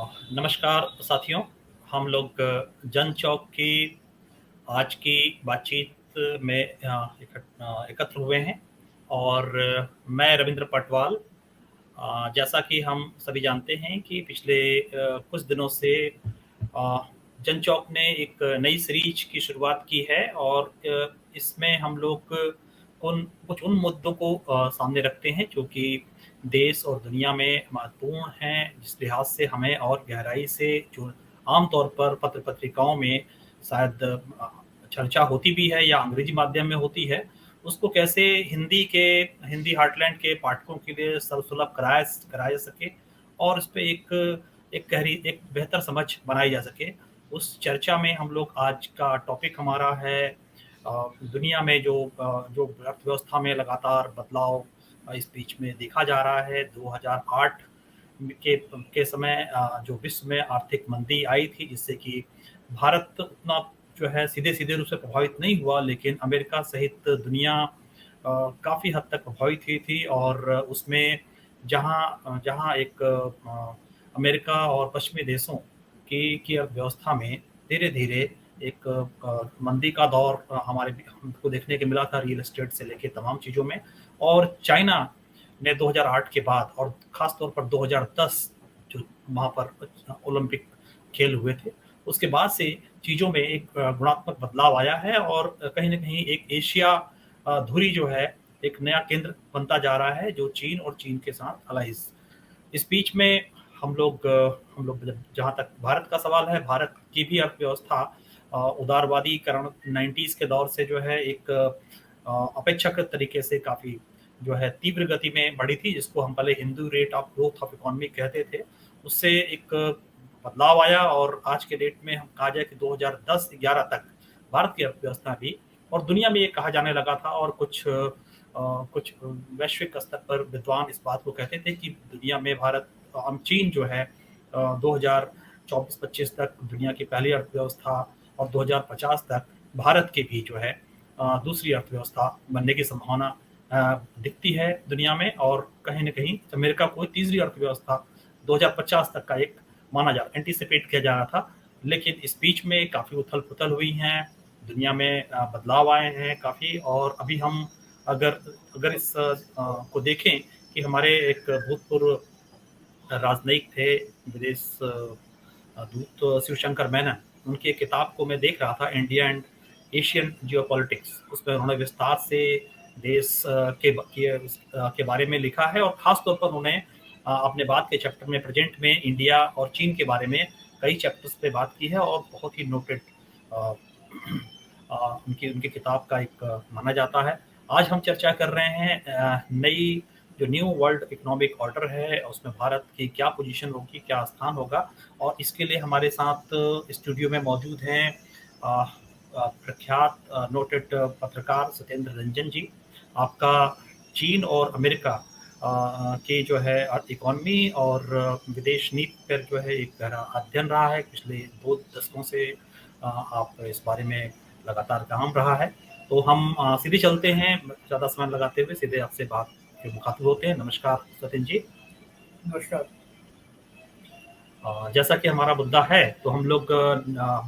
नमस्कार साथियों। हम लोग जन चौक की आज की बातचीत में एकत्र हुए हैं और मैं रविंद्र पटवाल। जैसा कि हम सभी जानते हैं कि पिछले कुछ दिनों से जन चौक ने एक नई सीरीज की शुरुआत की है और इसमें हम लोग उन मुद्दों को सामने रखते हैं जो कि देश और दुनिया में महत्वपूर्ण हैं, जिस लिहाज से हमें और गहराई से जो आमतौर पर पत्र पत्रिकाओं में शायद चर्चा होती भी है या अंग्रेजी माध्यम में होती है, उसको कैसे हिंदी हार्टलैंड के पाठकों के लिए सर्वसुलभ कराया कराया जा सके और इस पे एक बेहतर समझ बनाई जा सके। उस चर्चा में हम लोग आज का टॉपिक हमारा है दुनिया में जो अर्थव्यवस्था में लगातार बदलाव इस बीच में देखा जा रहा है। 2008 के समय जो विश्व में आर्थिक मंदी आई थी, जिससे कि भारत उतना जो है सीधे रूप से प्रभावित नहीं हुआ, लेकिन अमेरिका सहित दुनिया काफ़ी हद तक प्रभावित हुई थी और उसमें जहाँ जहाँ एक अमेरिका और पश्चिमी देशों की अर्थव्यवस्था में धीरे-धीरे एक मंदी का दौर हमको देखने को मिला था, रियल एस्टेट से लेके तमाम चीज़ों में। और चाइना ने 2008 के बाद और ख़ास तौर पर 2010 जो वहाँ पर ओलंपिक खेल हुए थे, उसके बाद से चीज़ों में एक गुणात्मक बदलाव आया है और कहीं न कहीं एक एशिया धुरी जो है, एक नया केंद्र बनता जा रहा है, जो चीन और चीन के साथ अलाइज़। इस बीच में हम लोग जहाँ तक भारत का सवाल है, भारत की भी अर्थव्यवस्था उदारवादीकरण 90s के दौर से जो है एक अपेक्षाकृत तरीके से काफ़ी जो है तीव्र गति में बढ़ी थी, जिसको हम पहले Hindu rate of growth of economy कहते थे। उससे एक बदलाव आया और आज के डेट में हम कहा जाए कि 2010-11 तक भारत की अर्थव्यवस्था भी और दुनिया में ये कहा जाने लगा था और कुछ वैश्विक स्तर पर विद्वान इस बात को कहते थे कि दुनिया में चीन जो है 2024-25 तक दुनिया की पहली अर्थव्यवस्था और 2050 तक भारत की भी जो है दूसरी अर्थव्यवस्था बनने की संभावना दिखती है दुनिया में और कहीं न कहीं अमेरिका को तीसरी अर्थव्यवस्था 2050 तक का एक माना जा एंटीसिपेट किया जा रहा था। लेकिन इस बीच में काफ़ी उथल-पुथल हुई हैं, दुनिया में बदलाव आए हैं काफ़ी और अभी हम अगर अगर इस को देखें कि हमारे एक भूतपूर्व राजनयिक थे, विदेश दूत शिवशंकर मेनन, उनकी एक किताब को मैं देख रहा था, इंडिया एंड एशियन जियोपॉलिटिक्स। उसमें उन्होंने विस्तार से देश के बारे में लिखा है और ख़ास तौर पर उन्होंने अपने बाद के चैप्टर में प्रेजेंट में इंडिया और चीन के बारे में कई चैप्टर्स पे बात की है और बहुत ही नोटेड उनकी किताब का एक माना जाता है। आज हम चर्चा कर रहे हैं नई जो न्यू वर्ल्ड इकोनॉमिक ऑर्डर है, उसमें भारत की क्या पोजीशन होगी, क्या स्थान होगा और इसके लिए हमारे साथ स्टूडियो में मौजूद हैं प्रख्यात नोटेड पत्रकार सत्येंद्र रंजन जी। आपका चीन और अमेरिका की जो है इकोनॉमी और विदेश नीति पर जो है एक गहरा अध्ययन रहा है पिछले 2 दशकों से। आप इस बारे में लगातार काम रहा है। तो हम सीधे चलते हैं, ज़्यादा समय लगाते हुए सीधे आपसे बात के मुखातिब होते हैं। नमस्कार सत्येंद्र जी। नमस्कार। जैसा कि हमारा मुद्दा है तो हम लोग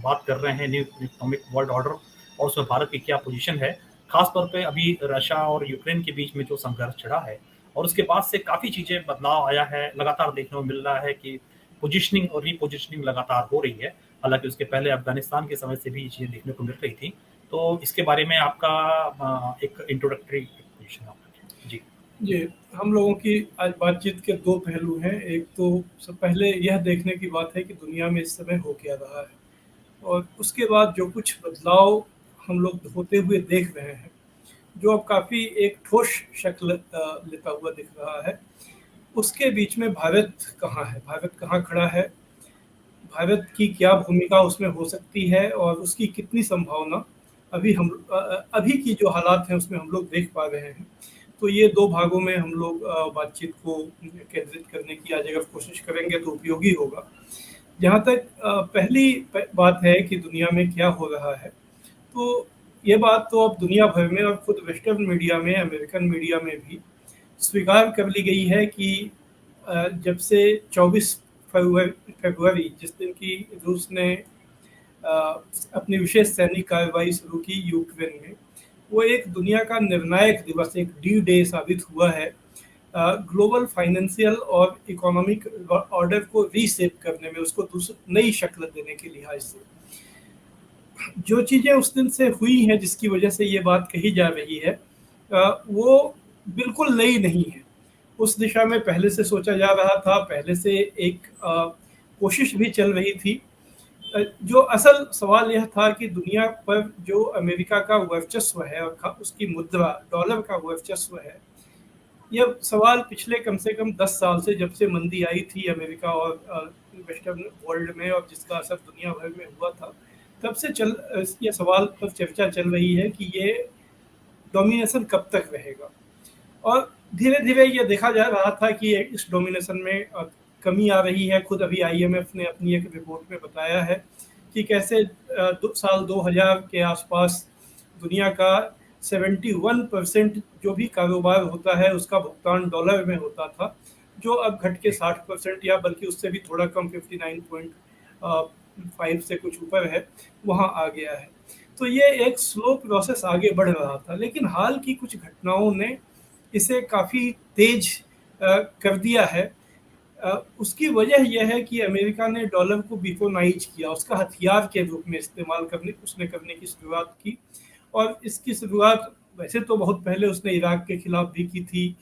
बात कर रहे हैं न्यू इकोनॉमिक वर्ल्ड ऑर्डर और उसमें भारत की क्या पोजीशन है। खास तौर पे अभी रशिया और यूक्रेन के बीच में जो संघर्ष छिड़ा है और उसके बाद से काफ़ी चीज़ें बदलाव आया है, लगातार देखने को मिल रहा है कि पोजीशनिंग और रीपोजीशनिंग लगातार हो रही है। हालांकि उसके पहले अफगानिस्तान के समय से भी ये चीज़ें देखने को मिल रही थी। तो इसके बारे में आपका एक इंट्रोडक्टरी पोजीशन आपका जी। जी, हम लोगों की आज बातचीत के 2 पहलू हैं। एक तो सब पहले यह देखने की बात है कि दुनिया में इस समय हो क्या रहा है और उसके बाद जो कुछ बदलाव हम लोग होते हुए देख रहे हैं, जो अब काफ़ी एक ठोस शक्ल लेता हुआ दिख रहा है। उसके बीच में भारत कहाँ है? भारत कहाँ खड़ा है? भारत की क्या भूमिका उसमें हो सकती है और उसकी कितनी संभावना अभी की जो हालात हैं उसमें हम लोग देख पा रहे हैं। तो ये 2 भागों में हम लोग बातचीत को केंद्रित करने की आज अगर कोशिश करेंगे तो उपयोगी होगा। जहाँ तक पहली बात है कि दुनिया में क्या हो रहा है, तो ये बात तो अब दुनिया भर में और खुद वेस्टर्न मीडिया में, अमेरिकन मीडिया में भी स्वीकार कर ली गई है कि जब से 24 फरवरी जिस दिन की रूस ने अपनी विशेष सैनिक कार्रवाई शुरू की यूक्रेन में, वो एक दुनिया का निर्णायक दिवस, एक डी डे साबित हुआ है ग्लोबल फाइनेंशियल और इकोनॉमिक ऑर्डर को रीसेप करने में, उसको नई शक्ल देने के लिहाज से। जो चीज़ें उस दिन से हुई हैं जिसकी वजह से ये बात कही जा रही है, वो बिल्कुल नई नहीं है। उस दिशा में पहले से सोचा जा रहा था, पहले से एक कोशिश भी चल रही थी। जो असल सवाल यह था कि दुनिया पर जो अमेरिका का वर्चस्व है और उसकी मुद्रा डॉलर का वर्चस्व है, यह सवाल पिछले कम से कम 10 साल से, जब से मंदी आई थी अमेरिका और वेस्टर्न वर्ल्ड में और जिसका असर दुनिया भर में हुआ था, तब से ये सवाल पर चर्चा चल रही है कि ये डोमिनेशन कब तक रहेगा। और धीरे धीरे ये देखा जा रहा था कि इस डोमिनेशन में कमी आ रही है। खुद अभी IMF ने अपनी एक रिपोर्ट में बताया है कि कैसे साल 2000 के आसपास दुनिया का 71% जो भी कारोबार होता है उसका भुगतान डॉलर में होता था, जो अब घट के 60% या बल्कि उससे भी थोड़ा कम 59.5 से कुछ ऊपर है, वहाँ आ गया है। तो ये एक स्लो प्रोसेस आगे बढ़ रहा था, लेकिन हाल की कुछ घटनाओं ने इसे काफ़ी तेज कर दिया है। उसकी वजह यह है कि अमेरिका ने डॉलर को बीकोनाइज किया, उसका हथियार के रूप में इस्तेमाल करने की शुरुआत की। और इसकी शुरुआत वैसे तो बहुत पहले उसने इराक के खिलाफ भी की थी,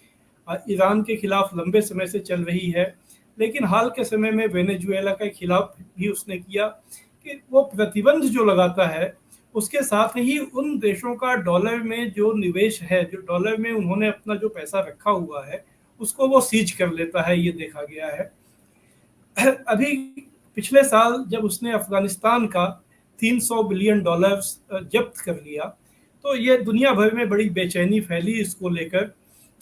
ईरान के खिलाफ लंबे समय से चल रही है, लेकिन हाल के समय में वेनेजुएला के खिलाफ भी उसने किया कि वो प्रतिबंध जो लगाता है उसके साथ ही उन देशों का डॉलर में जो निवेश है, जो डॉलर में उन्होंने अपना जो पैसा रखा हुआ है, उसको वो सीज कर लेता है, ये देखा गया है। अभी पिछले साल जब उसने अफगानिस्तान का $300 बिलियन जब्त कर लिया, तो ये दुनिया भर में बड़ी बेचैनी फैली इसको लेकर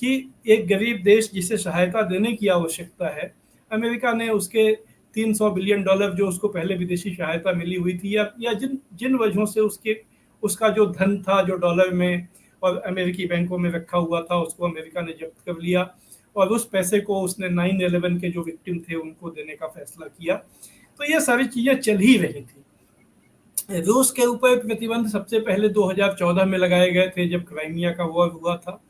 कि एक गरीब देश जिसे सहायता देने की आवश्यकता है, अमेरिका ने उसके $300 बिलियन जो उसको पहले विदेशी सहायता मिली हुई थी या जिन वजहों से उसका जो धन था जो डॉलर में और अमेरिकी बैंकों में रखा हुआ था, उसको अमेरिका ने जब्त कर लिया और उस पैसे को उसने 9/11 के जो विक्टिम थे उनको देने का फैसला किया। तो ये सारी चीज़ें चल ही रही थी। रूस के ऊपर प्रतिबंध सबसे पहले 2014 में लगाए गए थे जब क्राइमिया का वॉर हुआ था,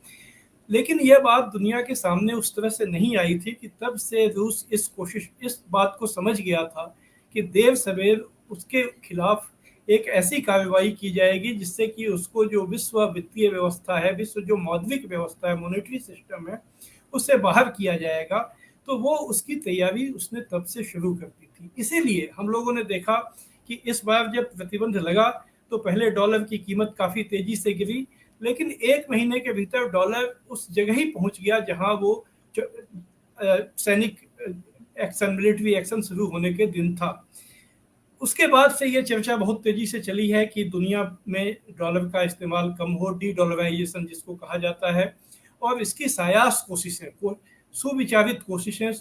लेकिन यह बात दुनिया के सामने उस तरह से नहीं आई थी कि तब से रूस इस बात को समझ गया था कि देर सवेर उसके खिलाफ एक ऐसी कार्रवाई की जाएगी जिससे कि उसको जो विश्व वित्तीय व्यवस्था है, विश्व जो मौद्रिक व्यवस्था है, मॉनेटरी सिस्टम है, उससे बाहर किया जाएगा। तो वो उसकी तैयारी उसने तब से शुरू कर दी थी। इसीलिए हम लोगों ने देखा कि इस बार जब प्रतिबंध लगा तो पहले डॉलर की कीमत काफ़ी तेजी से गिरी, लेकिन 1 महीने के भीतर डॉलर उस जगह ही पहुंच गया जहां वो सैनिक एक्शन, मिलिट्री एक्शन शुरू होने के दिन था। उसके बाद से ये चर्चा बहुत तेजी से चली है कि दुनिया में डॉलर का इस्तेमाल कम हो, डी डॉलराइजेशन जिसको कहा जाता है, और इसकी सायास कोशिशें, सुविचारित कोशिशें,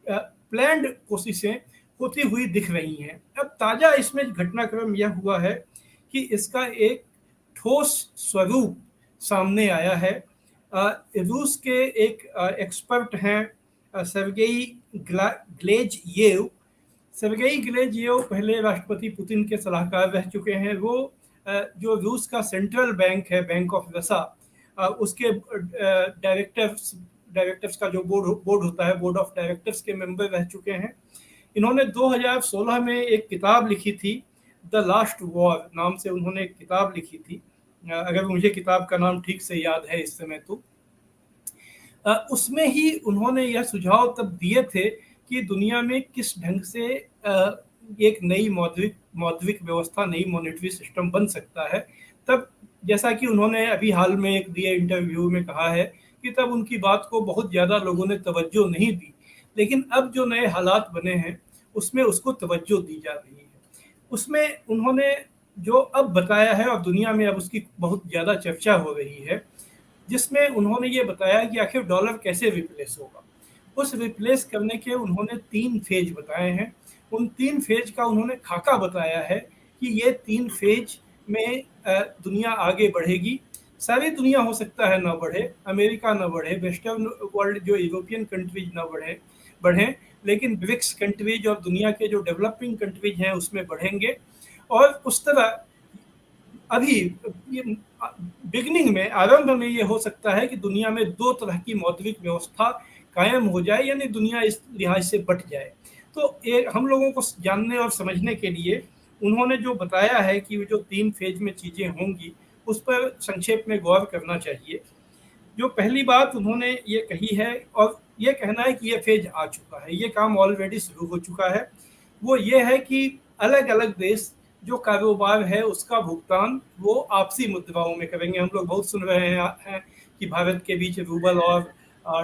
प्लान्ड कोशिशें होती हुई दिख रही हैं। अब ताज़ा इसमें घटनाक्रम यह हुआ है कि इसका एक ठोस स्वरूप सामने आया है। रूस के एक एक्सपर्ट हैं सर्गेई ग्लेज़येव। सर्गेई ग्लेज़येव पहले राष्ट्रपति पुतिन के सलाहकार रह चुके हैं। वो जो रूस का सेंट्रल बैंक है, बैंक ऑफ रसा, उसके डायरेक्टर्स का जो बोर्ड होता है, बोर्ड ऑफ डायरेक्टर्स के मेंबर रह चुके हैं। इन्होंने 2016 में एक किताब लिखी थी, द लास्ट वॉर नाम से उन्होंने एक किताब लिखी थी, अगर मुझे किताब का नाम ठीक से याद है इस समय तो। उसमें ही उन्होंने यह सुझाव तब दिए थे कि दुनिया में किस ढंग से एक नई मौद्रिक व्यवस्था, नई मॉनेटरी सिस्टम बन सकता है। तब जैसा कि उन्होंने अभी हाल में एक दिए इंटरव्यू में कहा है कि तब उनकी बात को बहुत ज़्यादा लोगों ने तवज्जो नहीं दी, लेकिन अब जो नए हालात बने हैं उसमें उसको तवज्जो दी जा रही है। उसमें उन्होंने जो अब बताया है और दुनिया में अब उसकी बहुत ज़्यादा चर्चा हो रही है, जिसमें उन्होंने ये बताया कि आखिर डॉलर कैसे रिप्लेस होगा। उस रिप्लेस करने के उन्होंने 3 फेज बताए हैं। उन 3 फेज का उन्होंने खाका बताया है कि ये 3 फेज में दुनिया आगे बढ़ेगी। सारी दुनिया हो सकता है ना बढ़े, अमेरिका ना बढ़े, वेस्टर्न वर्ल्ड जो यूरोपियन कंट्रीज ना बढ़ें, लेकिन ब्रिक्स कंट्रीज और दुनिया के जो डेवलपिंग कंट्रीज हैं उसमें बढ़ेंगे। और उस तरह अभी ये बिगनिंग में, आरंभ में ये हो सकता है कि दुनिया में दो तरह की मौद्रिक व्यवस्था कायम हो जाए, यानी दुनिया इस लिहाज से बट जाए। तो ये हम लोगों को जानने और समझने के लिए उन्होंने जो बताया है कि जो 3 फेज में चीज़ें होंगी, उस पर संक्षेप में गौर करना चाहिए। जो पहली बात उन्होंने ये कही है, और ये कहना है कि ये फेज आ चुका है, ये काम ऑलरेडी शुरू हो चुका है, वो ये है कि अलग अलग देश जो कारोबार है उसका भुगतान वो आपसी मुद्राओं में करेंगे। हम लोग बहुत सुन रहे हैं कि भारत के बीच रूबल और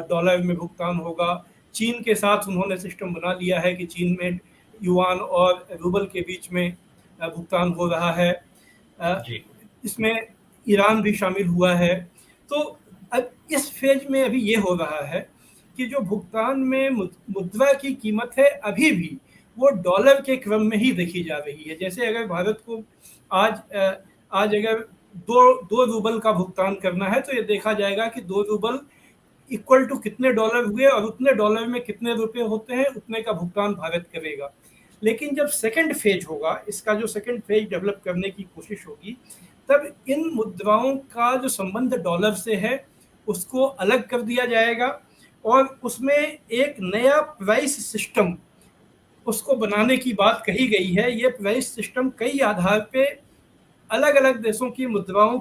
डॉलर में भुगतान होगा। चीन के साथ उन्होंने सिस्टम बना लिया है कि चीन में युआन और रूबल के बीच में भुगतान हो रहा है। जी, इसमें ईरान भी शामिल हुआ है। तो अब इस फेज में अभी ये हो रहा है कि जो भुगतान में मुद्रा की कीमत है अभी भी वो डॉलर के क्रम में ही देखी जा रही है। जैसे अगर भारत को आज अगर दो रूबल का भुगतान करना है तो ये देखा जाएगा कि 2 रूबल इक्वल टू कितने डॉलर हुए, और उतने डॉलर में कितने रुपए होते हैं, उतने का भुगतान भारत करेगा। लेकिन जब सेकंड फेज होगा, इसका जो सेकंड फेज डेवलप करने की कोशिश होगी, तब इन मुद्राओं का जो संबंध डॉलर से है उसको अलग कर दिया जाएगा, और उसमें एक नया प्राइस सिस्टम उसको बनाने की बात कही गई है। ये प्राइस सिस्टम कई आधार पे अलग अलग देशों की मुद्राओं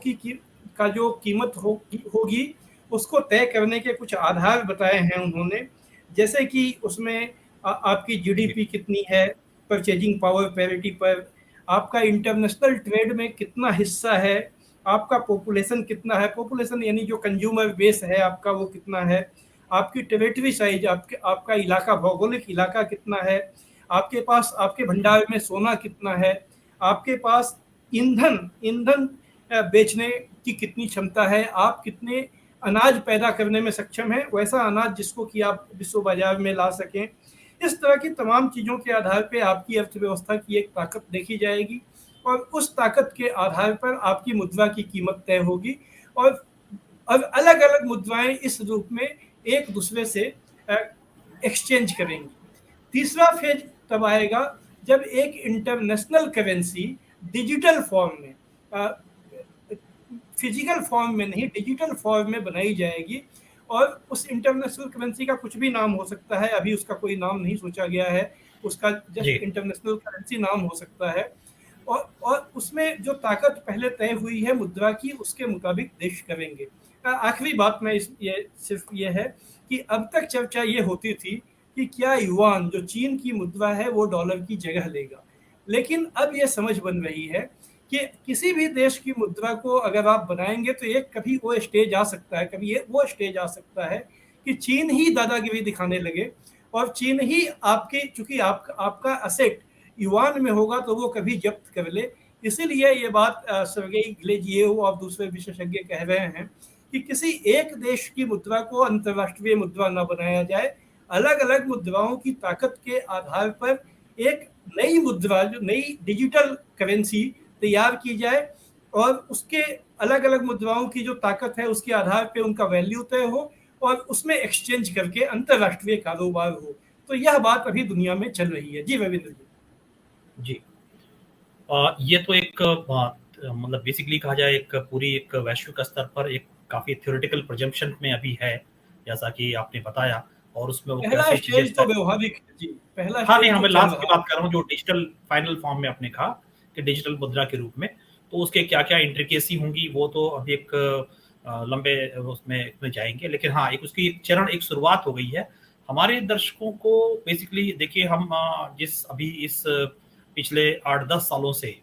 का जो कीमत होगी उसको तय करने के कुछ आधार बताए हैं उन्होंने। जैसे कि उसमें आपकी जी, जीडीपी कितनी है परचेजिंग पावर पैरिटी पर, आपका इंटरनेशनल ट्रेड में कितना हिस्सा है, आपका पॉपुलेशन कितना है, पॉपुलेशन यानी जो कंज्यूमर बेस है आपका वो कितना है, आपकी टेरिटरी साइज, आपका इलाका, भौगोलिक इलाका कितना है, आपके पास आपके भंडार में सोना कितना है, आपके पास ईंधन ईंधन बेचने की कितनी क्षमता है, आप कितने अनाज पैदा करने में सक्षम हैं, वैसा अनाज जिसको कि आप विश्व बाजार में ला सकें। इस तरह की तमाम चीज़ों के आधार पे आपकी अर्थव्यवस्था की एक ताकत देखी जाएगी, और उस ताकत के आधार पर आपकी मुद्रा की कीमत तय होगी। और अब अलग अलग मुद्राएं इस रूप में एक दूसरे से एक्सचेंज करेंगी। तीसरा फेज तब आएगा जब एक इंटरनेशनल करेंसी डिजिटल फॉर्म में, फिजिकल फॉर्म में नहीं, डिजिटल फॉर्म में बनाई जाएगी। और उस इंटरनेशनल करेंसी का कुछ भी नाम हो सकता है, अभी उसका कोई नाम नहीं सोचा गया है, उसका जी, जस्ट इंटरनेशनल करेंसी नाम हो सकता है। और उसमें जो ताकत पहले तय हुई है मुद्रा की उसके मुताबिक देश करेंगे। आखिरी बात मैं सिर्फ ये है कि अब तक चर्चा ये होती थी कि क्या युआन जो चीन की मुद्रा है वो डॉलर की जगह लेगा, लेकिन अब ये समझ बन रही है कि किसी भी देश की मुद्रा को अगर आप बनाएंगे तो एक कभी वो स्टेज आ सकता है, कभी ये वो स्टेज आ सकता है कि चीन ही दादागिरी दिखाने लगे, और चीन ही आपके, चूंकि आपका असेट युआन में होगा तो वो कभी जब्त कर ले। इसीलिए ये बात सर्गेई ग्लेजिएव और दूसरे विशेषज्ञ कह रहे हैं कि किसी एक देश की मुद्रा को अंतर्राष्ट्रीय मुद्रा न बनाया जाए, अलग अलग मुद्राओं की ताकत के आधार पर एक नई मुद्रा, जो नई डिजिटल करेंसी तैयार की जाए, और उसके अलग अलग मुद्राओं की जो ताकत है उसके आधार पर उनका वैल्यू तय हो, और उसमें एक्सचेंज करके अंतर्राष्ट्रीय कारोबार हो। तो यह बात अभी दुनिया में चल रही है। जी रविंद्र जी। जी। ये तो एक मतलब बेसिकली कहा जाए एक पूरी एक वैश्विक स्तर पर एक काफ़ी थ्योरेटिकल प्रेज़म्पशन में अभी है, जैसा कि आपने बताया और उसमें वो पहला कैसे चीज़ें स्टेज तो व्यवहारिक है जी, पहला हाँ, नहीं, स्टेज हाँ, तो मैं चल लास्ट की रहा बात कर रहा हूँ जो डिजिटल फाइनल फॉर्म में आपने कहा कि डिजिटल मुद्रा के रूप में, तो उसके क्या-क्या इंट्रिकेसी होंगी वो तो अभी एक लंबे उसमें जाएँगे। लेकिन हाँ, एक उसकी एक चरण एक शुरुआत हो गई है। हमारे दर्शकों को बेसिकली देखिए हम जिस अभी इस पिछले 8-10 सालों से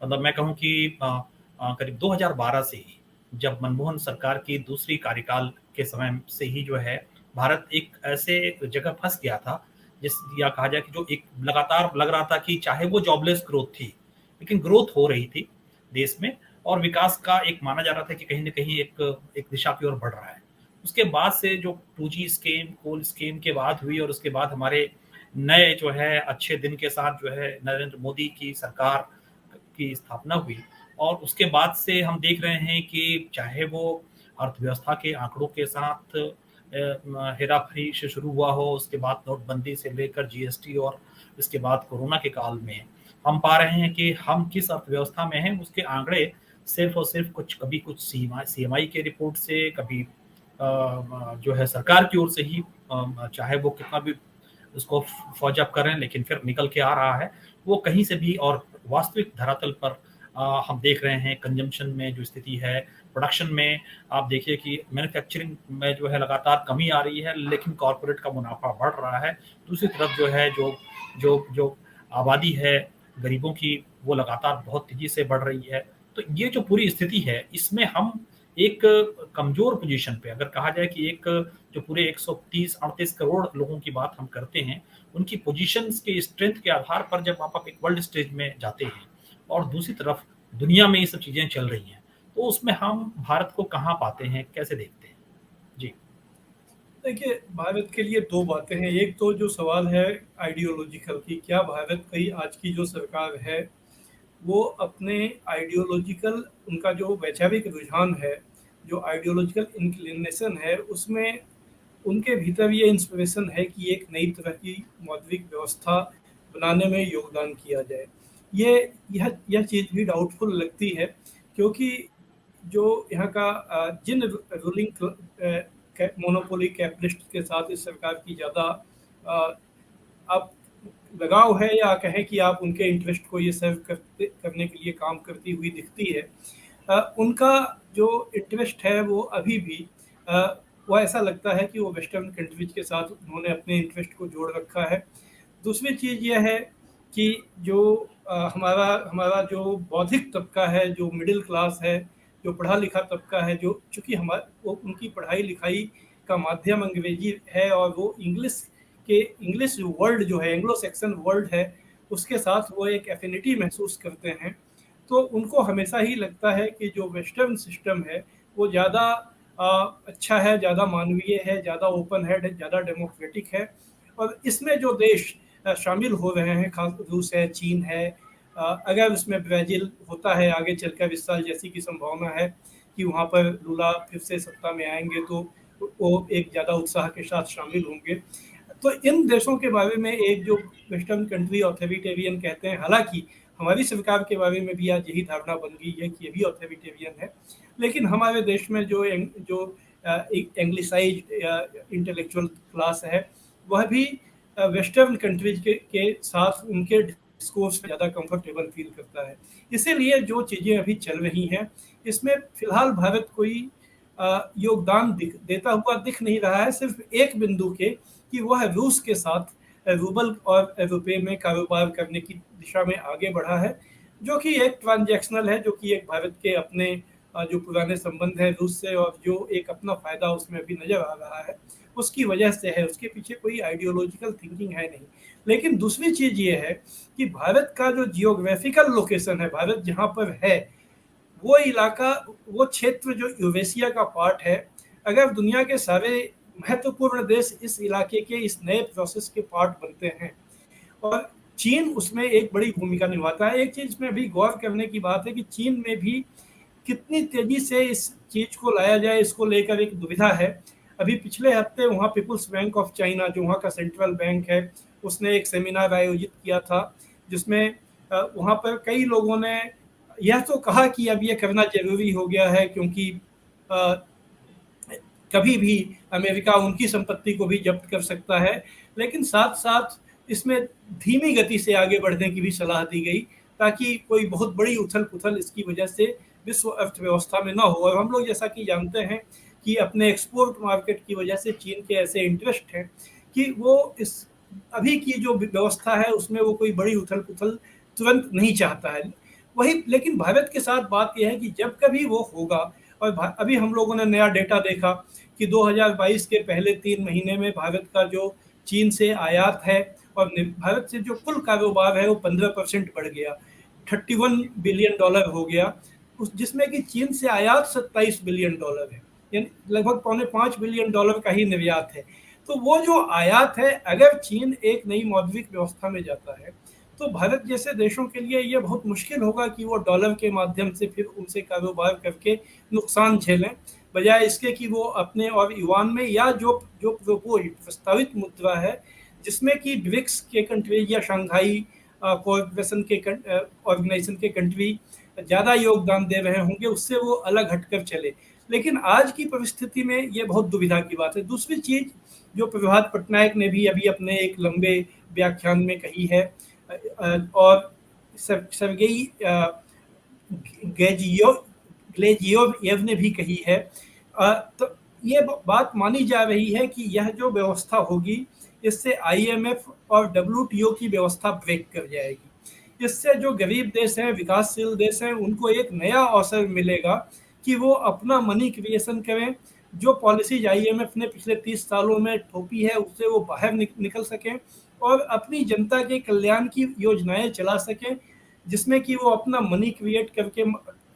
मतलब मैं कहूँ कि करीब 2012 से ही जब मनमोहन सरकार की दूसरी कार्यकाल के समय से ही जो है, भारत एक ऐसे जगह फँस गया था जिस या कहा जाए कि जो एक लगातार लग रहा था कि चाहे वो जॉबलेस ग्रोथ थी, लेकिन ग्रोथ हो रही थी देश में और विकास का एक माना जा रहा था कि कहीं न कहीं एक दिशा की ओर बढ़ रहा है। उसके बाद से जो 2G स्कीम, कोल स्कीम के बाद हुई और उसके बाद हमारे नए जो है अच्छे दिन के साथ जो है नरेंद्र मोदी की सरकार की स्थापना हुई, और उसके बाद से हम देख रहे हैं कि चाहे वो अर्थव्यवस्था के आंकड़ों के साथ हेरा-फेरी से शुरू हुआ हो, उसके बाद नोटबंदी से लेकर जीएसटी और इसके बाद कोरोना के काल में, हम पा रहे हैं कि हम किस अर्थव्यवस्था में हैं, उसके आंकड़े सिर्फ़ और सिर्फ़ कभी कुछ सीएमआई के रिपोर्ट से, कभी जो है सरकार की ओर से ही चाहे वो कितना भी उसको फौज अप करें, लेकिन फिर निकल के आ रहा है, वो कहीं से भी। और वास्तविक धरातल पर हम देख रहे हैं कंजम्पशन में जो स्थिति है, प्रोडक्शन में आप देखिए कि मैन्युफैक्चरिंग में जो है लगातार कमी आ रही है, लेकिन कॉर्पोरेट का मुनाफा बढ़ रहा है। दूसरी तरफ जो है जो आबादी है गरीबों की, वो लगातार बहुत तेज़ी से बढ़ रही है। तो ये जो पूरी स्थिति है, इसमें हम एक कमज़ोर पोज़ीशन पे, अगर कहा जाए कि एक जो पूरे 130-38 करोड़ लोगों की बात हम करते हैं, उनकी पोज़ीशंस के स्ट्रेंथ के आधार पर जब आप एक वर्ल्ड स्टेज में जाते हैं और दूसरी तरफ दुनिया में ये सब चीज़ें चल रही हैं, तो उसमें हम भारत को कहाँ पाते हैं, कैसे देखते हैं? जी। देखिए, भारत के लिए 2 बातें हैं। एक तो जो सवाल है आइडियोलॉजिकल कि क्या भारत की आज की जो सरकार है, वो अपने आइडियोलॉजिकल उनका जो वैचारिक रुझान है, जो आइडियोलॉजिकल इंक्लिनेशन है, उसमें उनके भीतर ये इंस्पिरेशन है कि एक नई तरह की मौद्रिक व्यवस्था बनाने में योगदान किया जाए। यह चीज़ भी डाउटफुल लगती है, क्योंकि जो यहाँ का जिन रूलिंग मोनोपोली कैपिटलिस्ट के साथ इस सरकार की ज़्यादा आप लगाव है, या कहें कि आप उनके इंटरेस्ट को ये सर्व करने के लिए काम करती हुई दिखती है, उनका जो इंटरेस्ट है वो अभी भी वो ऐसा लगता है कि वो वेस्टर्न कंट्रीज के साथ उन्होंने अपने इंटरेस्ट को जोड़ रखा है। दूसरी चीज़ यह है कि जो हमारा हमारा जो बौद्धिक तबका है, जो मिडिल क्लास है, जो पढ़ा लिखा तबका है, जो चूँकि वो उनकी पढ़ाई लिखाई का माध्यम अंग्रेजी है और वो इंग्लिश वर्ल्ड जो है, एंग्लो सैक्सन वर्ल्ड है, उसके साथ वो एक एफिनिटी महसूस करते हैं। तो उनको हमेशा ही लगता है कि जो वेस्टर्न सिस्टम है वो ज़्यादा अच्छा है, ज़्यादा मानवीय है, ज़्यादा ओपन है, ज़्यादा डेमोक्रेटिक है। और इसमें जो देश शामिल हो रहे हैं, खास रूस है, चीन है, अगर उसमें ब्राज़ील होता है आगे चलकर इस साल, जैसी की संभावना है कि वहाँ पर लूला फिर से सत्ता में आएंगे, तो वो एक ज़्यादा उत्साह के साथ शामिल होंगे। तो इन देशों के बारे में एक जो वेस्टर्न कंट्री ऑथोरिटेरियन कहते हैं, हालांकि हमारी सरकार के बारे में भी आज यही धारणा बन गई है कि ये भी ऑथोरिटेरियन है, लेकिन हमारे देश में जो एंग्लिसाइज इंटेलेक्चुअल क्लास है, वह भी वेस्टर्न कंट्रीज के साथ उनके डिस्कोर्स में ज़्यादा कंफर्टेबल फील करता है। इसीलिए जो चीज़ें अभी चल रही हैं, इसमें फिलहाल भारत कोई योगदान देता हुआ दिख नहीं रहा है, सिर्फ एक बिंदु के कि वह रूस के साथ रूबल और रुपये में कारोबार करने की दिशा में आगे बढ़ा है, जो कि एक ट्रांजैक्शनल है, जो कि एक भारत के अपने जो पुराने संबंध है रूस से और जो एक अपना फ़ायदा उसमें अभी नज़र आ रहा है, उसकी वजह से है। उसके पीछे कोई आइडियोलॉजिकल थिंकिंग है नहीं। लेकिन दूसरी चीज़ ये है कि भारत का जो जियोग्राफिकल लोकेशन है, भारत जहाँ पर है, वो इलाका, वो क्षेत्र जो यूरेशिया का पार्ट है, अगर दुनिया के सारे महत्वपूर्ण देश इस इलाके के इस नए प्रोसेस के पार्ट बनते हैं और चीन उसमें एक बड़ी भूमिका निभाता है। एक चीज़ में भी गौर करने की बात है कि चीन में भी कितनी तेज़ी से इस चीज़ को लाया जाए, इसको लेकर एक दुविधा है। अभी पिछले हफ्ते वहाँ पीपुल्स बैंक ऑफ चाइना, जो वहाँ का सेंट्रल बैंक है, उसने एक सेमिनार आयोजित किया था, जिसमें वहाँ पर कई लोगों ने यह तो कहा कि अब ये करना ज़रूरी हो गया है, क्योंकि कभी भी अमेरिका उनकी संपत्ति को भी जब्त कर सकता है, लेकिन साथ-साथ इसमें धीमी गति से आगे बढ़ने की भी सलाह दी गई, ताकि कोई बहुत बड़ी उथल-पुथल इसकी वजह से विश्व अर्थव्यवस्था में ना हो। और हम लोग जैसा कि जानते हैं कि अपने एक्सपोर्ट मार्केट की वजह से चीन के ऐसे इंटरेस्ट हैं कि वो इस अभी की जो व्यवस्था है उसमें वो कोई बड़ी उथल-पुथल तुरंत नहीं चाहता है। वही, लेकिन भारत के साथ बात यह है कि जब कभी वो होगा, और अभी हम लोगों ने नया डेटा देखा कि 2022 के पहले 3 महीने में भारत का जो चीन से आयात है और भारत से जो कुल कारोबार है वो 15% बढ़ गया, $31 बिलियन हो गया, जिसमें कि चीन से आयात $27 बिलियन है, यानी लगभग $5.25 बिलियन का ही निर्यात है। तो वो जो आयात है, अगर चीन एक नई मौद्रिक व्यवस्था में जाता है, तो भारत जैसे देशों के लिए ये बहुत मुश्किल होगा कि वो डॉलर के माध्यम से फिर उनसे कारोबार करके नुकसान झेलें, बजाय इसके कि वो अपने और युवान में या जो जो प्रस्तावित मुद्रा है, जिसमें कि ब्रिक्स के कंट्री या शंघाई कोऑपरेशन के ऑर्गेनाइजेशन के कंट्री ज़्यादा योगदान दे रहे होंगे, उससे वो अलग हटकर चले। लेकिन आज की परिस्थिति में ये बहुत दुविधा की बात है। दूसरी चीज़ जो प्रभात पटनायक ने भी अभी अपने एक लंबे व्याख्यान में कही है, और सर्गेई ग्लेजियोव ने भी कही है, तो ये बात मानी जा रही है कि यह जो व्यवस्था होगी, इससे आईएमएफ और डब्ल्यूटीओ की व्यवस्था ब्रेक कर जाएगी। इससे जो गरीब देश हैं, विकासशील देश हैं, उनको एक नया अवसर मिलेगा कि वो अपना मनी क्रिएशन करें। जो पॉलिसीज आईएमएफ ने पिछले 30 सालों में थोपी है, उससे वो बाहर निकल सकें और अपनी जनता के कल्याण की योजनाएं चला सकें, जिसमें कि वो अपना मनी क्रिएट करके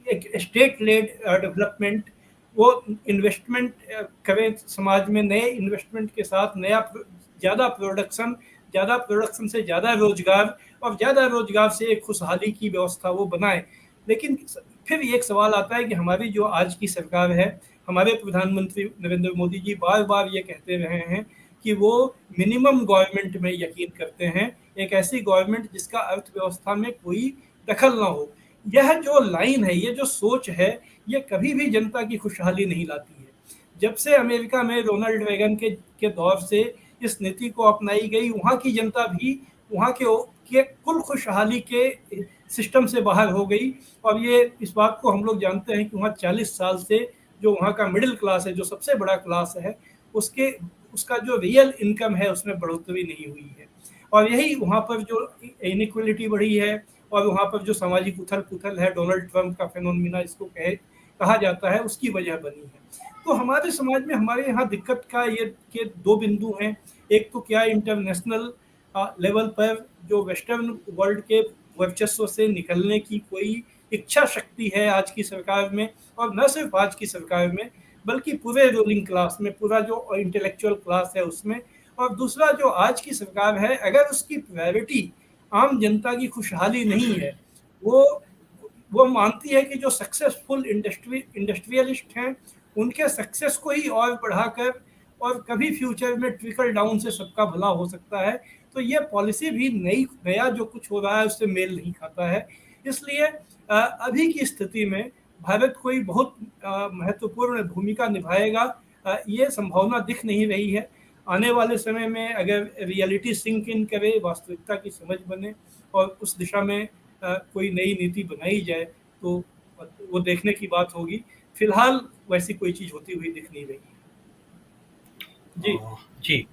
एक स्टेट लेड डेवलपमेंट, वो इन्वेस्टमेंट करें समाज में, नए इन्वेस्टमेंट के साथ नया ज़्यादा प्रोडक्शन से ज़्यादा रोजगार, और ज़्यादा रोजगार से एक खुशहाली की व्यवस्था वो बनाए। लेकिन फिर एक सवाल आता है कि हमारी जो आज की सरकार है, हमारे प्रधानमंत्री नरेंद्र मोदी जी बार बार ये कहते रहे हैं कि वो मिनिमम गवर्नमेंट में यकीन करते हैं, एक ऐसी गवर्नमेंट जिसका अर्थव्यवस्था में कोई दखल ना हो। यह जो लाइन है, ये जो सोच है, ये कभी भी जनता की खुशहाली नहीं लाती है। जब से अमेरिका में रोनाल्ड रेगन के दौर से इस नीति को अपनाई गई, वहाँ की जनता भी वहाँ के कुल खुशहाली के सिस्टम से बाहर हो गई। और ये इस बात को हम लोग जानते हैं कि वहाँ 40 साल से जो वहाँ का मिडिल क्लास है, जो सबसे बड़ा क्लास है, उसका जो रियल इनकम है उसमें बढ़ोतरी नहीं हुई है। और यही वहाँ पर जो इनइक्वलिटी बढ़ी है, और वहाँ पर जो सामाजिक उथल पुथल है, डोनाल्ड ट्रंप का फेनोमिना इसको कहा जाता है, उसकी वजह बनी है। तो हमारे समाज में, हमारे यहाँ दिक्कत का ये के दो बिंदु हैं। एक तो क्या इंटरनेशनल लेवल पर जो वेस्टर्न वर्ल्ड के वर्चस्व से निकलने की कोई इच्छा शक्ति है आज की सरकार में, और न सिर्फ आज की सरकार में बल्कि पूरे रूलिंग क्लास में, पूरा जो इंटेलेक्चुअल क्लास है उसमें। और दूसरा, जो आज की सरकार है, अगर उसकी प्रायोरिटी आम जनता की खुशहाली नहीं है, वो मानती है कि जो सक्सेसफुल इंडस्ट्रियलिस्ट हैं, उनके सक्सेस को ही और बढ़ाकर और कभी फ्यूचर में ट्रिकल डाउन से सबका भला हो सकता है, तो ये पॉलिसी भी नया जो कुछ हो रहा है उससे मेल नहीं खाता है। इसलिए अभी की स्थिति में भारत कोई बहुत महत्वपूर्ण भूमिका निभाएगा, ये संभावना दिख नहीं रही है। आने वाले समय में अगर रियलिटी सिंक इन करे, वास्तविकता की समझ बने और उस दिशा में कोई नई नीति बनाई जाए, तो वो देखने की बात होगी। फिलहाल वैसी कोई चीज़ होती हुई दिख नहीं रही है। जी जी,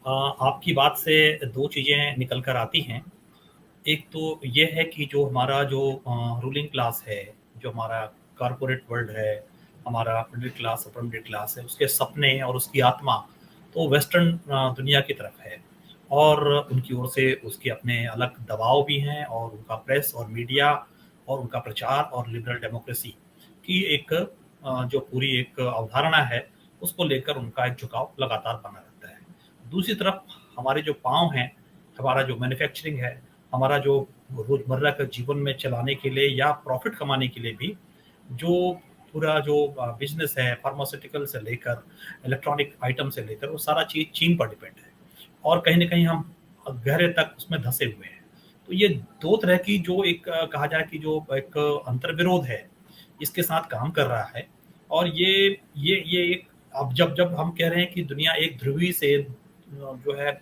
आपकी बात से दो चीज़ें निकल कर आती हैं। एक तो ये है कि जो हमारा जो रूलिंग क्लास है, जो हमारा कॉरपोरेट वर्ल्ड है, हमारा middle class, upper middle class है, उसके सपने और उसकी आत्मा तो वेस्टर्न दुनिया की तरफ है, और उनकी ओर से उसके अपने अलग दबाव भी हैं, और उनका प्रेस और मीडिया और उनका प्रचार और लिबरल डेमोक्रेसी की एक जो पूरी एक अवधारणा है, उसको लेकर उनका एक झुकाव लगातार बना रहता है। दूसरी तरफ हमारे जो पाँव हैं, हमारा जो मैन्युफैक्चरिंग है, हमारा जो रोज़मर्रा के जीवन में चलाने के लिए या प्रॉफ़िट कमाने के लिए भी जो पूरा जो बिज़नेस है, फार्मास्यूटिकल से लेकर इलेक्ट्रॉनिक आइटम से लेकर, वो सारा चीज़ चीन पर डिपेंड है, और कहीं न कहीं हम गहरे तक उसमें धँसे हुए हैं। तो ये 2 तरह की जो एक कहा जाए कि जो एक अंतर्विरोध है, इसके साथ काम कर रहा है। और ये एक, अब जब हम कह रहे हैं कि दुनिया एक ध्रुवी से जो है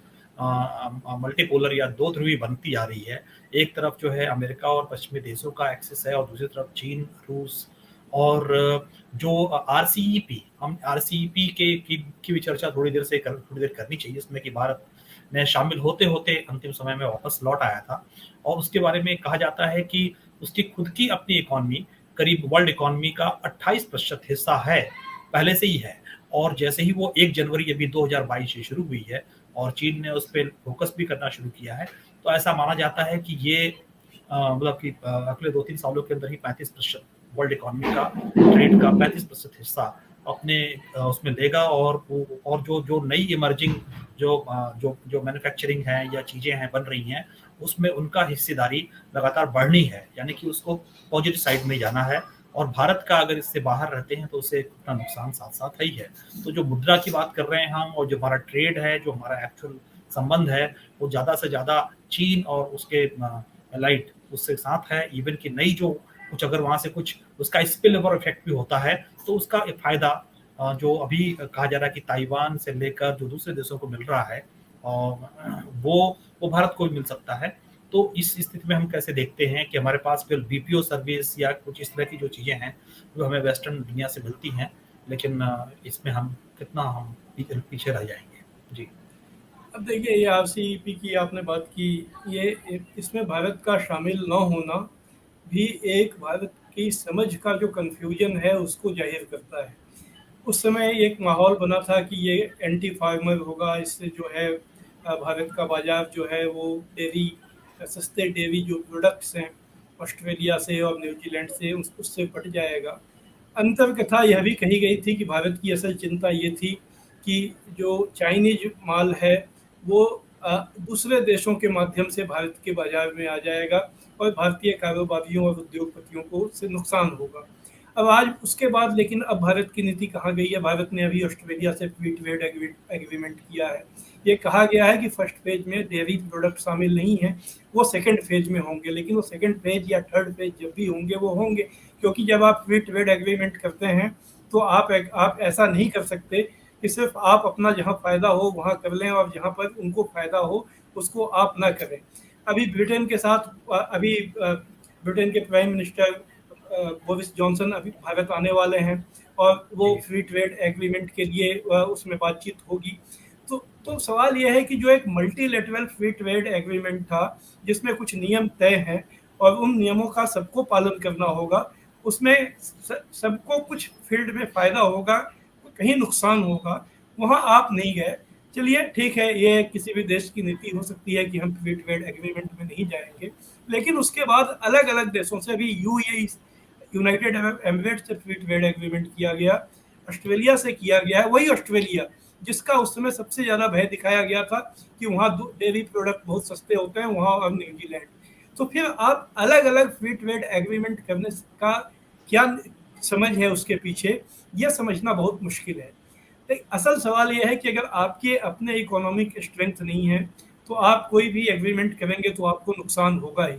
मल्टीपोलर या 2 ध्रुवी बनती आ रही है। एक तरफ जो है अमेरिका और पश्चिमी देशों का एक्सेस है, और दूसरी तरफ चीन, रूस, और जो आरसीईपी, हम आरसीईपी की भी चर्चा थोड़ी देर करनी चाहिए, इसमें कि भारत में शामिल होते-होते अंतिम समय में वापस लौट आया था, और उसके बारे में कहा जाता है कि उसकी खुद की अपनी इकॉनमी करीब वर्ल्ड इकॉनमी का 28% हिस्सा है, पहले से ही है। और जैसे ही वो 1 जनवरी अभी 2022 से शुरू हुई है और चीन ने उस पे फ़ोकस भी करना शुरू किया है, तो ऐसा माना जाता है कि ये मतलब कि अगले 2-3 सालों के अंदर ही 35% वर्ल्ड इकॉनमी का, ट्रेड का 35% हिस्सा अपने उसमें लेगा, और जो जो नई इमर्जिंग जो जो मैन्युफैक्चरिंग है या चीज़ें हैं बन रही हैं, उसमें उनका हिस्सेदारी लगातार बढ़नी है, यानी कि उसको पॉजिटिव साइड में जाना है। और भारत का अगर इससे बाहर रहते हैं तो उससे उतना नुकसान साथ साथ है ही है। तो जो मुद्रा की बात कर रहे हैं हम, और जो हमारा ट्रेड है, जो हमारा एक्चुअल संबंध है, वो ज़्यादा से ज़्यादा चीन और उसके एलाइड उससे साथ है। इवन कि नई जो कुछ अगर वहाँ से कुछ उसका स्पिल ओवर इफेक्ट भी होता है, तो उसका एक फायदा जो अभी कहा जा रहा है कि ताइवान से लेकर जो दूसरे देशों को मिल रहा है, और वो भारत को भी मिल सकता है। तो इस स्थिति में हम कैसे देखते हैं कि हमारे पास केवल बीपीओ सर्विस या कुछ इस तरह की जो चीज़ें हैं जो हमें वेस्टर्न दुनिया से मिलती हैं, लेकिन इसमें हम कितना हम पीछे रह जाएंगे। जी। अब देखिए, ये आरसीईपी की आपने बात की, इसमें भारत का शामिल न होना भी एक भारत की समझ का जो कन्फ्यूजन है उसको जाहिर करता है। उस समय एक माहौल बना था कि ये एंटी फार्मर होगा, इससे जो है भारत का बाजार जो है वो डेयरी, सस्ते डेयरी जो प्रोडक्ट्स हैं ऑस्ट्रेलिया से और न्यूजीलैंड से उससे पट जाएगा। अंतर कथा यह भी कही गई थी कि भारत की असल चिंता ये थी कि जो चाइनीज माल है वो दूसरे देशों के माध्यम से भारत के बाजार में आ जाएगा और भारतीय कारोबारियों और उद्योगपतियों को उससे नुकसान होगा। अब आज उसके बाद लेकिन अब भारत की नीति कहाँ गई है? भारत ने अभी ऑस्ट्रेलिया से फ्री ट्रेड एग्रीमेंट किया है। ये कहा गया है कि फर्स्ट फेज में डेयरी प्रोडक्ट शामिल नहीं है, वो सेकंड फेज में होंगे, लेकिन वो सेकंड फेज या थर्ड फेज जब भी होंगे वो होंगे, क्योंकि जब आप फ्री ट्रेड एग्रीमेंट करते हैं तो आप ऐसा नहीं कर सकते कि सिर्फ आप अपना जहाँ फ़ायदा हो वहाँ कर लें और जहाँ पर उनको फ़ायदा हो उसको आप ना करें। अभी ब्रिटेन के साथ ब्रिटेन के प्राइम मिनिस्टर बोरिस जॉनसन अभी भारत आने वाले हैं और वो जी। फ्री ट्रेड एग्रीमेंट के लिए उसमें बातचीत होगी। तो सवाल यह है कि जो एक मल्टीलेटरल फ्री ट्रेड एग्रीमेंट था जिसमें कुछ नियम तय हैं और उन नियमों का सबको पालन करना होगा, उसमें सबको कुछ फील्ड में फ़ायदा होगा, कहीं नुकसान होगा, वहाँ आप नहीं गए। चलिए ठीक है, ये किसी भी देश की नीति हो सकती है कि हम फ्री ट्रेड एग्रीमेंट में नहीं जाएंगे, लेकिन उसके बाद अलग अलग देशों से भी यूएई, यूनाइटेड अरब एमिरेट्स से फ्री ट्रेड एग्रीमेंट किया गया, ऑस्ट्रेलिया से किया गया है, वही ऑस्ट्रेलिया जिसका उस समय सबसे ज़्यादा भय दिखाया गया था कि वहाँ डेयरी प्रोडक्ट बहुत सस्ते होते हैं, वहाँ और न्यूजीलैंड। तो फिर आप अलग अलग फ्री ट्रेड एग्रीमेंट करने का क्या समझ है उसके पीछे, यह समझना बहुत मुश्किल है। असल सवाल यह है कि अगर आपके अपने इकोनॉमिक स्ट्रेंथ नहीं है तो आप कोई भी एग्रीमेंट करेंगे तो आपको नुकसान होगा ही।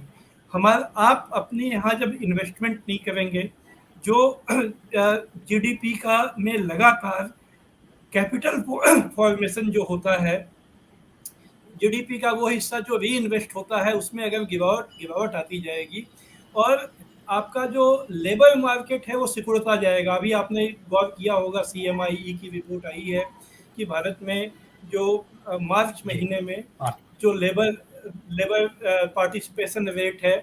हमारा आप अपने यहाँ जब इन्वेस्टमेंट नहीं करेंगे, जो जीडीपी का में लगातार कैपिटल फॉर्मेशन जो होता है, जीडीपी का वो हिस्सा जो री इन्वेस्ट होता है उसमें अगर गिरावट गिरावट आती जाएगी और आपका जो लेबर मार्केट है वो सिकुड़ता जाएगा। अभी आपने गौर किया होगा, सीएमआई की रिपोर्ट आई है कि भारत में जो मार्च जी। महीने में हाँ। जो लेबर लेबर पार्टिसिपेशन रेट है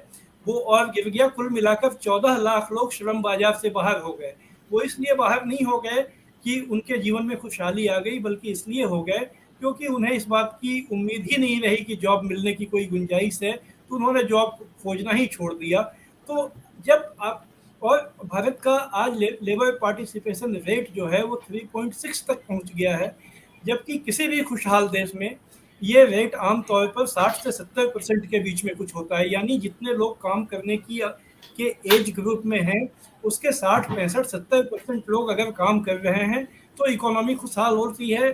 वो और गिर गया। कुल मिलाकर 14 लाख लोग श्रम बाजार से बाहर हो गए। वो इसलिए बाहर नहीं हो गए कि उनके जीवन में खुशहाली आ गई, बल्कि इसलिए हो गए क्योंकि उन्हें इस बात की उम्मीद ही नहीं रही कि जॉब मिलने की कोई गुंजाइश है, तो उन्होंने जॉब खोजना ही छोड़ दिया। तो जब आप और भारत का आज लेबर पार्टिसिपेशन रेट जो है वो 3.6 तक पहुंच गया है, जबकि किसी भी खुशहाल देश में ये रेट आमतौर पर 60 से 70% के बीच में कुछ होता है। यानी जितने लोग काम करने की के एज ग्रुप में हैं उसके 60-65-70% लोग अगर काम कर रहे हैं तो इकोनॉमी खुशहाल होती है,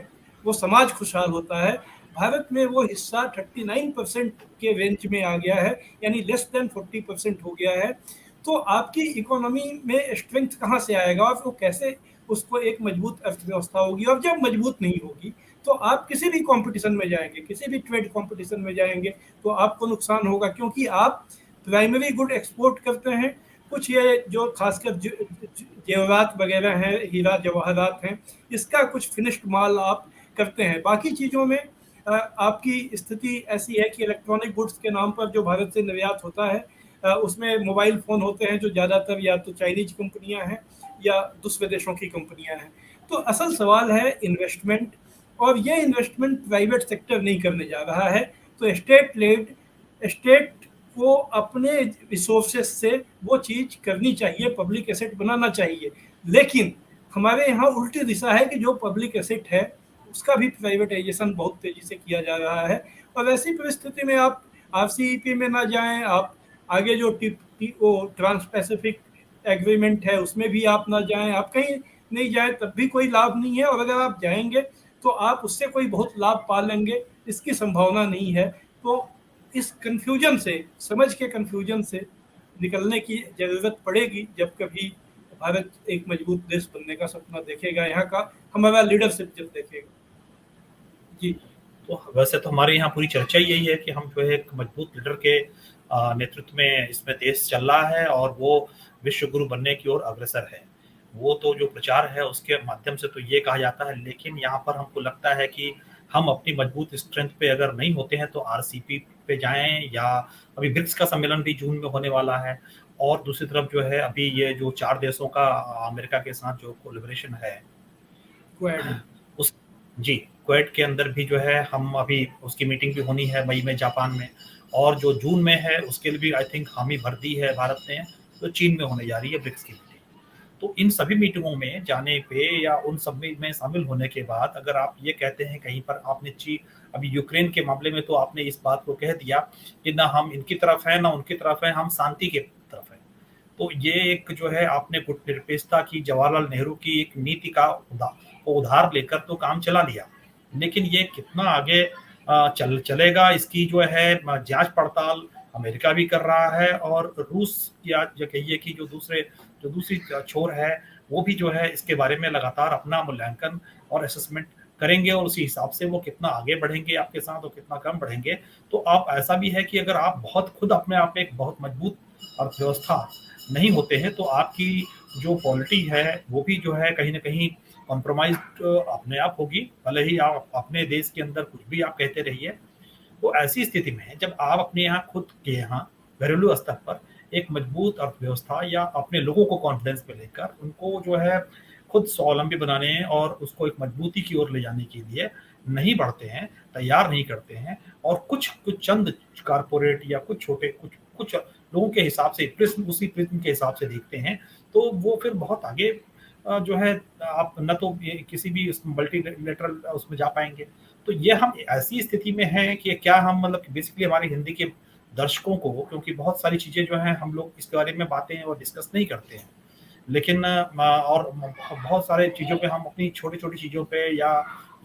वो समाज खुशहाल होता है। भारत में वो हिस्सा 39% के रेंज में आ गया है, यानी लेस देन 40% हो गया है। तो आपकी इकोनॉमी में स्ट्रेंथ कहाँ से आएगा और वो कैसे उसको एक मजबूत अर्थव्यवस्था होगी? और जब मजबूत नहीं होगी तो आप किसी भी कंपटीशन में जाएंगे, किसी भी ट्रेड कंपटीशन में जाएंगे तो आपको नुकसान होगा, क्योंकि आप प्राइमरी गुड एक्सपोर्ट करते हैं। कुछ ये जो खासकर जेवरात वगैरह हैं, हीरा जवाहरात हैं, इसका कुछ फिनिश्ड माल आप करते हैं। बाकी चीज़ों में आपकी स्थिति ऐसी है कि इलेक्ट्रॉनिक गुड्स के नाम पर जो भारत से निर्यात होता है उसमें मोबाइल फ़ोन होते हैं जो ज़्यादातर या तो चाइनीज कंपनियां हैं या दूसरे देशों की कंपनियां हैं। तो असल सवाल है इन्वेस्टमेंट, और ये इन्वेस्टमेंट प्राइवेट सेक्टर नहीं करने जा रहा है। तो स्टेट को अपने रिसोर्सेज से वो चीज़ करनी चाहिए, पब्लिक एसेट बनाना चाहिए। लेकिन हमारे यहाँ उल्टी दिशा है कि जो पब्लिक एसेट है उसका भी प्राइवेटाइजेशन बहुत तेजी से किया जा रहा है। और ऐसी परिस्थिति में आप आरसीईपी में ना जाएं, आप आगे जो वो ट्रांस पैसिफिक एग्रीमेंट है उसमें भी आप ना जाएं, आप कहीं नहीं जाएं तब भी कोई लाभ नहीं है, और अगर आप जाएंगे तो आप उससे कोई बहुत लाभ पा लेंगे इसकी संभावना नहीं है। तो इस कन्फ्यूजन से, समझ के कन्फ्यूजन से निकलने की जरूरत पड़ेगी जब कभी भारत एक मजबूत देश बनने का सपना देखेगा, यहाँ का हमारा लीडरशिप जब देखेगा। जी। तो वैसे तो हमारे यहाँ पूरी चर्चा यही है कि हम जो है एक मजबूत लीडर के नेतृत्व में इसमें देश चल रहा है और वो विश्व गुरु बनने की ओर अग्रसर है। वो तो जो प्रचार है उसके माध्यम से तो ये कहा जाता है, लेकिन यहाँ पर हमको लगता है कि हम अपनी मजबूत स्ट्रेंथ पे अगर नहीं होते हैं तो आरसीपी पे जाएं, या अभी ब्रिक्स का सम्मेलन भी जून में होने वाला है, और दूसरी तरफ जो है अभी ये जो 4 देशों का अमेरिका के साथ जो कोलैबोरेशन है क्वेड। उस जी, क्वेड के अंदर भी जो है हम अभी उसकी मीटिंग भी होनी है मई में जापान में, और जो जून में है उसके लिए भी आई थिंक हामी भर दी है भारत ने, तो चीन में होने जा रही है ब्रिक्स की मीटिंग। तो इन सभी मीटिंगों में जाने पे या उन सब में शामिल होने के बाद अगर आप ये कहते हैं कहीं पर आपने अभी यूक्रेन के मामले में तो आपने इस बात को कह दिया कि ना हम इनकी तरफ है ना उनकी तरफ है, हम शांति के तरफ है। तो ये एक जो है आपने गुटनिरपेक्षता की, जवाहरलाल नेहरू की एक नीति का उधार लेकर तो काम चला लिया, लेकिन ये कितना आगे चलेगा इसकी जो है जांच पड़ताल अमेरिका भी कर रहा है, और रूस या जो कहिए कि जो दूसरी छोर है वो भी जो है इसके बारे में लगातार अपना मूल्यांकन और असेसमेंट करेंगे, और उसी हिसाब से वो कितना आगे बढ़ेंगे आपके साथ और कितना कम बढ़ेंगे। तो आप ऐसा भी है कि अगर आप बहुत खुद अपने आप में एक बहुत मजबूत अर्थव्यवस्था नहीं होते हैं तो आपकी जो पॉलिटी है वो भी जो है कहीं ना कहीं कॉम्प्रोमाइज अपने आप होगी, भले ही आप अपने देश के अंदर कुछ भी आप कहते रहिए। तो ऐसी स्थिति में जब आप अपने यहाँ खुद के यहाँ घरेलू स्तर पर एक मजबूत अर्थव्यवस्था या अपने लोगों को कॉन्फिडेंस में लेकर उनको जो है खुद स्वावलंबी बनाने और उसको एक मजबूती की ओर ले जाने के लिए नहीं बढ़ते हैं, तैयार नहीं करते हैं, और कुछ कुछ चंद कारपोरेट या कुछ छोटे कुछ कुछ लोगों के हिसाब से प्रिज्म उसी प्रिज्म के हिसाब से देखते हैं, तो वो फिर बहुत आगे जो है आप न तो किसी भी मल्टीलेटरल उसमें जा पाएंगे। तो ये हम ऐसी स्थिति में हैं कि क्या हम मतलब बेसिकली हमारे हिंदी के दर्शकों को, क्योंकि बहुत सारी चीज़ें जो हैं हम लोग इसके बारे में बातें और डिस्कस नहीं करते हैं, लेकिन और बहुत सारे चीज़ों पे हम अपनी छोटी-छोटी चीज़ों पे या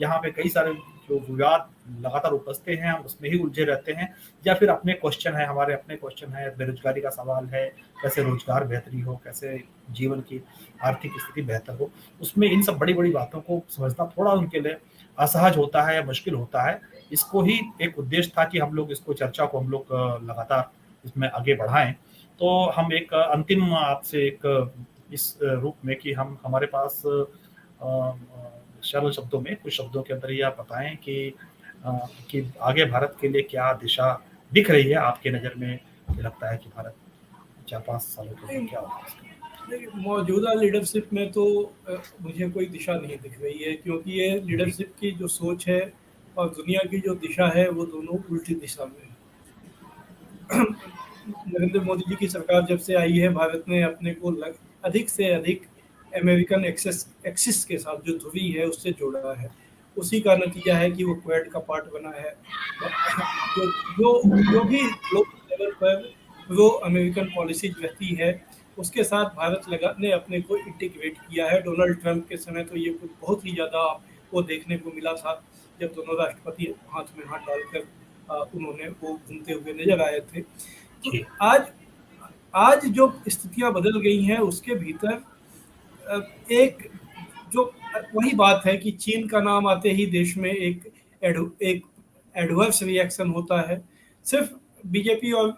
यहाँ पे कई सारे जो विवाद लगातार उपजते हैं हम उसमें ही उलझे रहते हैं, या फिर अपने क्वेश्चन है, हमारे अपने क्वेश्चन है, बेरोजगारी का सवाल है, कैसे रोजगार बेहतरी हो, कैसे जीवन की आर्थिक स्थिति बेहतर हो, उसमें इन सब बड़ी-बड़ी बातों को समझना थोड़ा उनके लिए असहज होता है या मुश्किल होता है। इसको ही एक उद्देश्य था कि हम लोग इसको चर्चा को हम लोग लगातार इसमें आगे बढ़ाएँ। तो हम एक अंतिम आपसे एक इस रूप में कि हम हमारे पास सरल शब्दों में कुछ शब्दों के अंदर ये आप बताएं कि आगे भारत के लिए क्या दिशा दिख रही है आपके नज़र में, कि लगता है कि भारत 4-5 सालों के लिए क्या होगा? मौजूदा लीडरशिप में तो मुझे कोई दिशा नहीं दिख रही है, क्योंकि ये लीडरशिप की जो सोच है और दुनिया की जो दिशा है वो दोनों उल्टी दिशा में है। नरेंद्र मोदी जी की सरकार जब से आई है भारत ने अपने को अधिक से अधिक अमेरिकन एक्सिस के साथ जो धुरी है उससे जोड़ा है। उसी का नतीजा है कि वो क्वेड का पार्ट बना है। जो जो जो भी ग्लोबल लेवल पर प्रो अमेरिकन पॉलिसीज रहती है उसके साथ भारत ने अपने को इंटीग्रेट किया है। डोनाल्ड ट्रंप के समय तो ये कुछ बहुत ही ज़्यादा वो देखने को मिला था जब दोनों राष्ट्रपति हाथ में हाथ डालकर उन्होंने वो घूमते हुए नजर आए थे। तो आज जो स्थितियां बदल गई हैं उसके भीतर एक जो वही बात है कि चीन का नाम आते ही देश में एक एडवर्स रिएक्शन होता है। सिर्फ बीजेपी और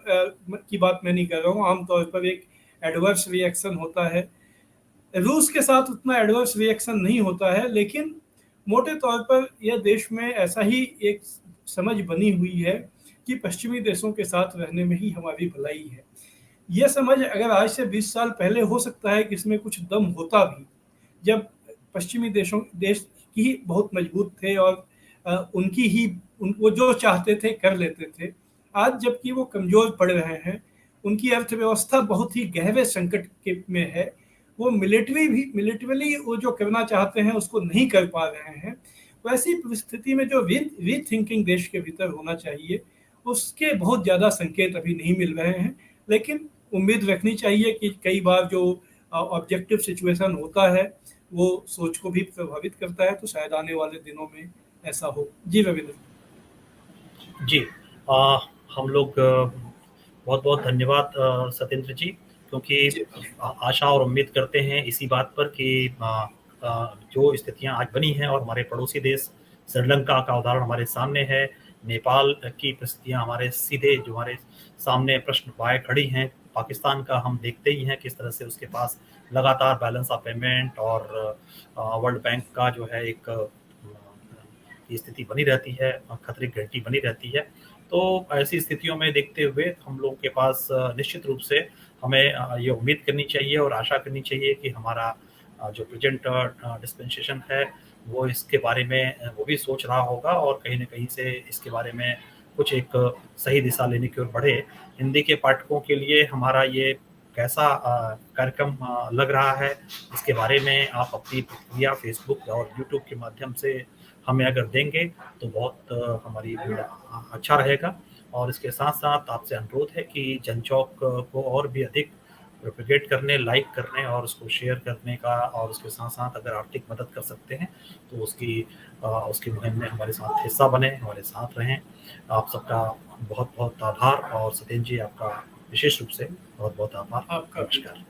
की बात मैं नहीं कर रहा हूँ, आमतौर पर एक एडवर्स रिएक्शन होता है। रूस के साथ उतना एडवर्स रिएक्शन नहीं होता है, लेकिन मोटे तौर पर यह देश में ऐसा ही एक समझ बनी हुई है कि पश्चिमी देशों के साथ रहने में ही हमारी भलाई है। यह समझ अगर आज से 20 साल पहले हो सकता है कि इसमें कुछ दम होता भी, जब पश्चिमी देश ही बहुत मजबूत थे और वो जो चाहते थे कर लेते थे। आज जबकि वो कमजोर पड़ रहे हैं, उनकी अर्थव्यवस्था बहुत ही गहरे संकट में है, वो मिलिटरीली वो जो करना चाहते हैं उसको नहीं कर पा रहे हैं। वैसी परिस्थिति में जो रीथिंकिंग देश के भीतर होना चाहिए, उसके बहुत ज़्यादा संकेत अभी नहीं मिल रहे हैं। लेकिन उम्मीद रखनी चाहिए कि कई बार जो ऑब्जेक्टिव सिचुएशन होता है, वो सोच को भी प्रभावित करता है, तो शायद आने वाले दिनों में ऐसा हो। जी रविंद्र। जी, हम लोग बहुत-बहुत धन्यवाद सत्येंद्र जी, क्योंकि जी, आशा और उम्मीद करते हैं इसी बात पर कि जो स्थितियाँ आज बनी हैं और हमारे पड़ोसी देश श्रीलंका का उदाहरण हमारे सामने है, नेपाल की परिस्थितियाँ हमारे सीधे जो हमारे सामने प्रश्न उठाए खड़ी हैं, पाकिस्तान का हम देखते ही हैं किस तरह से उसके पास लगातार बैलेंस ऑफ पेमेंट और वर्ल्ड बैंक का जो है एक की स्थिति बनी रहती है, खतरे की घंटी बनी रहती है। तो ऐसी स्थितियों में देखते हुए हम लोगों के पास निश्चित रूप से हमें ये उम्मीद करनी चाहिए और आशा करनी चाहिए कि हमारा जो प्रेजेंट डिस्पेंसेशन है, वो इसके बारे में वो भी सोच रहा होगा और कहीं न कहीं से इसके बारे में कुछ एक सही दिशा लेने की ओर बढ़े। हिंदी के पाठकों के लिए हमारा ये कैसा कार्यक्रम लग रहा है, इसके बारे में आप अपनी प्रतिक्रिया फ़ेसबुक और यूट्यूब के माध्यम से हमें अगर देंगे तो बहुत हमारी अच्छा रहेगा। और इसके साथ-साथ आपसे अनुरोध है कि जनचौक को और भी अधिक प्रोपेगेट करने, लाइक करने और उसको शेयर करने का और उसके साथ-साथ अगर आर्थिक मदद कर सकते हैं, तो उसकी मुहिम में हमारे साथ हिस्सा बनें, हमारे साथ रहें। आप सबका बहुत-बहुत आभार और सत्येंद्र जी आपका विशेष रूप से बहुत-बहुत आभार। आपका भी। नमस्कार।